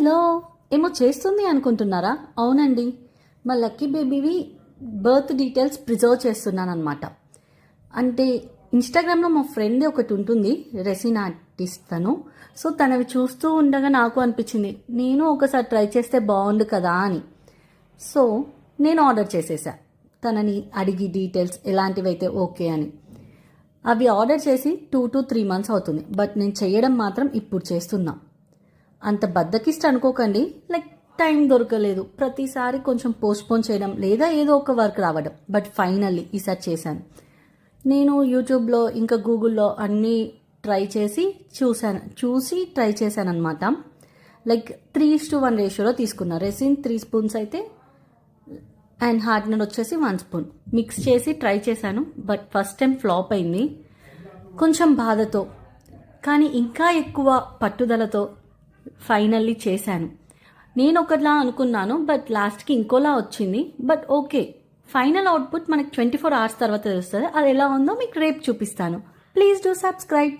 Hello, ఏమో చేస్తుంది అనుకుంటున్నారా? అవునండి, మా లక్కీ బేబీవి బర్త్ డీటెయిల్స్ ప్రిజర్వ్ చేస్తున్నాను అనమాట. అంటే ఇన్స్టాగ్రామ్లో మా ఫ్రెండ్ ఒకటి ఉంటుంది, రెసిన్ ఆర్టిస్ట్ తను. సో తనవి చూస్తూ ఉండగా నాకు అనిపించింది నేను ఒకసారి ట్రై చేస్తే బాగుండు కదా అని. సో నేను ఆర్డర్ చేసేసా, తనని అడిగి డీటెయిల్స్ ఎలాంటివి అయితే ఓకే అని. అవి ఆర్డర్ చేసి 2 to 3 months అవుతుంది, బట్ నేను చేయడం మాత్రం ఇప్పుడు చేస్తున్నా. అంత బద్దకిష్ట అనుకోకండి, లైక్ టైం దొరకలేదు, ప్రతిసారి కొంచెం పోస్ట్పోన్ చేయడం లేదా ఏదో ఒక వర్క్ రావడం. బట్ ఫైనల్లీ ఈసారి చేశాను. నేను యూట్యూబ్లో ఇంకా గూగుల్లో అన్నీ ట్రై చేసి ట్రై చేశాను అనమాట. లైక్ 3:1 రేషియోలో తీసుకున్నా. రెసిన్ 3 spoons అయితే అండ్ హార్డ్నర్ వచ్చేసి 1 spoon మిక్స్ చేసి ట్రై చేశాను. బట్ ఫస్ట్ టైం ఫ్లాప్ అయింది, కొంచెం బాధతో. కానీ ఇంకా ఎక్కువ పట్టుదలతో ఫైనల్లీ చేశాను. నేను ఒకలా అనుకున్నాను, బట్ లాస్ట్కి ఇంకోలా వచ్చింది. బట్ ఓకే, ఫైనల్ అవుట్పుట్ మనకి 24 hours తర్వాత తెలుస్తుంది. అది ఎలా ఉందో మీకు రేపు చూపిస్తాను. Please do subscribe.